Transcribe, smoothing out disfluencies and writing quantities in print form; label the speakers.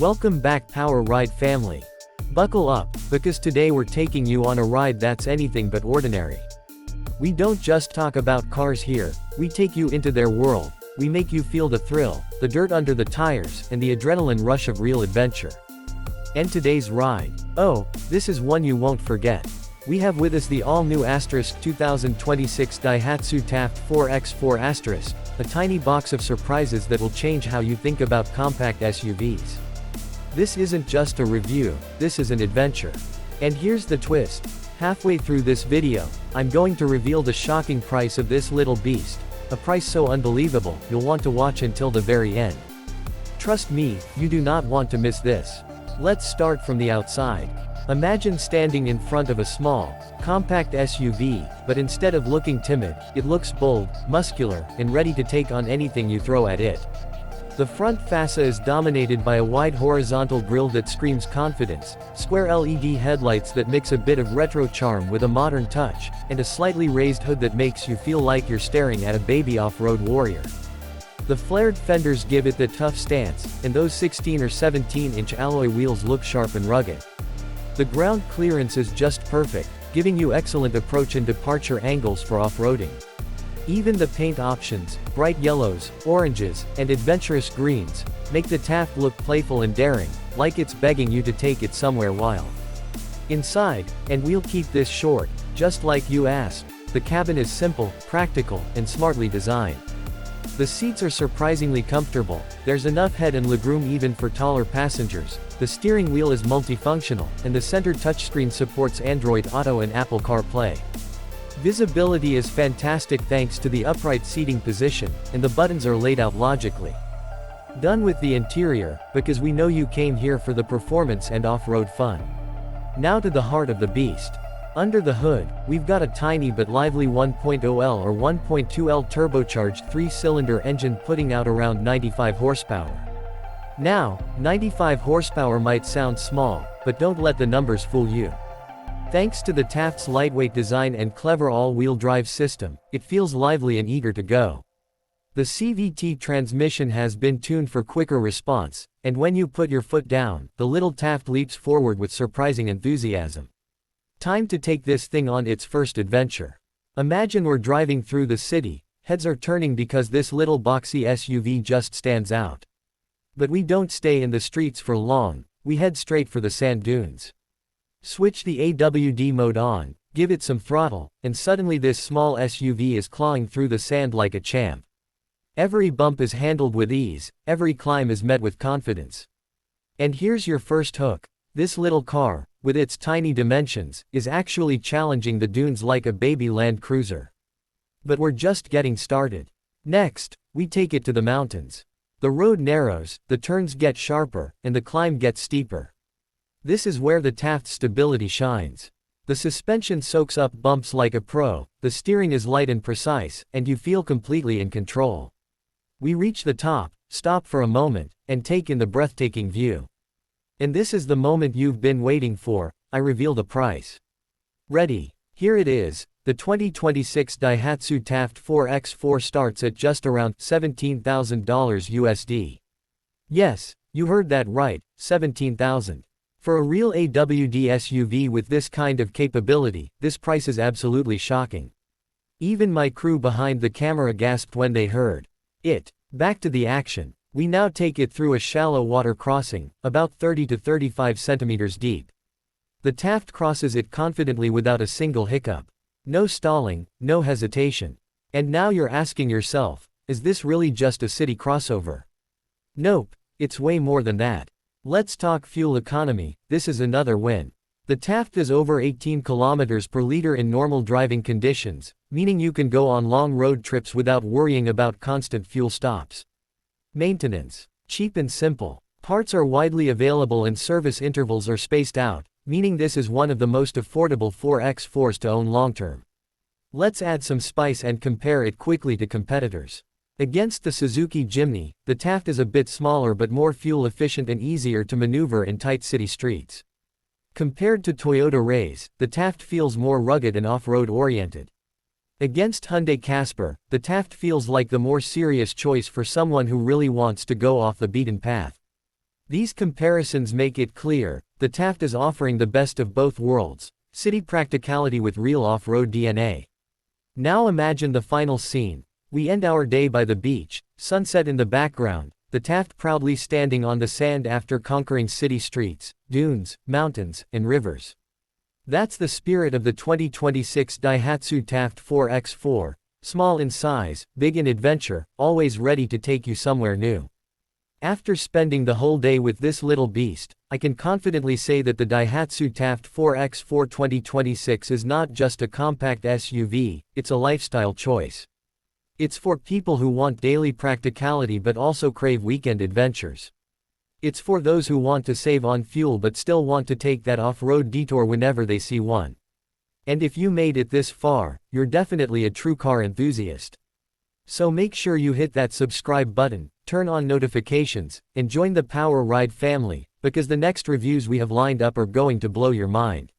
Speaker 1: Welcome back Power Ride family. Buckle up, because today we're taking you on a ride that's anything but ordinary. We don't just talk about cars here, we take you into their world, we make you feel the thrill, the dirt under the tires, and the adrenaline rush of real adventure. And today's ride, oh, this is one you won't forget. We have with us the all-new 2026 Daihatsu Taft 4x4 a tiny box of surprises that will change how you think about compact SUVs. This isn't just a review, this is an adventure. And here's the twist. Halfway through this video, I'm going to reveal the shocking price of this little beast, a price so unbelievable, you'll want to watch until the very end. Trust me, you do not want to miss this. Let's start from the outside. Imagine standing in front of a small, compact SUV, but instead of looking timid, it looks bold, muscular, and ready to take on anything you throw at it. The front fascia is dominated by a wide horizontal grille that screams confidence, square LED headlights that mix a bit of retro charm with a modern touch, and a slightly raised hood that makes you feel like you're staring at a baby off-road warrior. The flared fenders give it the tough stance, and those 16 or 17-inch alloy wheels look sharp and rugged. The ground clearance is just perfect, giving you excellent approach and departure angles for off-roading. Even the paint options, bright yellows, oranges, and adventurous greens, make the Taft look playful and daring, like it's begging you to take it somewhere wild. Inside, and we'll keep this short, just like you asked, the cabin is simple, practical, and smartly designed. The seats are surprisingly comfortable, there's enough head and legroom even for taller passengers, the steering wheel is multifunctional, and the center touchscreen supports Android Auto and Apple CarPlay. Visibility is fantastic thanks to the upright seating position, and the buttons are laid out logically. Done with the interior, because we know you came here for the performance and off-road fun. Now to the heart of the beast. Under the hood, we've got a tiny but lively 1.0L or 1.2L turbocharged 3-cylinder engine putting out around 95 horsepower. Now, 95 horsepower might sound small, but don't let the numbers fool you. Thanks to the Taft's lightweight design and clever all-wheel drive system, it feels lively and eager to go. The CVT transmission has been tuned for quicker response, and when you put your foot down, the little Taft leaps forward with surprising enthusiasm. Time to take this thing on its first adventure. Imagine we're driving through the city, heads are turning because this little boxy SUV just stands out. But we don't stay in the streets for long, we head straight for the sand dunes. Switch the AWD mode on, give it some throttle, and suddenly this small SUV is clawing through the sand like a champ. Every bump is handled with ease, every climb is met with confidence. And here's your first hook. This little car, with its tiny dimensions, is actually challenging the dunes like a baby Land Cruiser. But we're just getting started. Next, we take it to the mountains. The road narrows, the turns get sharper, and the climb gets steeper. This is where the Taft's stability shines. The suspension soaks up bumps like a pro, the steering is light and precise, and you feel completely in control. We reach the top, stop for a moment, and take in the breathtaking view. And this is the moment you've been waiting for, I reveal the price. Ready? Here it is, the 2026 Daihatsu Taft 4x4 starts at just around $17,000 USD. Yes, you heard that right, $17,000. For a real AWD SUV with this kind of capability, this price is absolutely shocking. Even my crew behind the camera gasped when they heard it. Back to the action. We now take it through a shallow water crossing, about 30 to 35 centimeters deep. The Taft crosses it confidently without a single hiccup. No stalling, no hesitation. And now you're asking yourself, is this really just a city crossover? Nope, it's way more than that. Let's talk fuel economy, this is another win. The Taft is over 18 kilometers per liter in normal driving conditions, meaning you can go on long road trips without worrying about constant fuel stops. Maintenance. Cheap and simple. Parts are widely available and service intervals are spaced out, meaning this is one of the most affordable 4x4s to own long-term. Let's add some spice and compare it quickly to competitors. Against the Suzuki Jimny, the Taft is a bit smaller but more fuel-efficient and easier to maneuver in tight city streets. Compared to Toyota Rays, the Taft feels more rugged and off-road oriented. Against Hyundai Casper, the Taft feels like the more serious choice for someone who really wants to go off the beaten path. These comparisons make it clear, the Taft is offering the best of both worlds, city practicality with real off-road DNA. Now imagine the final scene. We end our day by the beach, sunset in the background, the Taft proudly standing on the sand after conquering city streets, dunes, mountains, and rivers. That's the spirit of the 2026 Daihatsu Taft 4x4, small in size, big in adventure, always ready to take you somewhere new. After spending the whole day with this little beast, I can confidently say that the Daihatsu Taft 4x4 2026 is not just a compact SUV, it's a lifestyle choice. It's for people who want daily practicality but also crave weekend adventures. It's for those who want to save on fuel but still want to take that off-road detour whenever they see one. And if you made it this far, you're definitely a true car enthusiast. So make sure you hit that subscribe button, turn on notifications, and join the Power Ride family, because the next reviews we have lined up are going to blow your mind.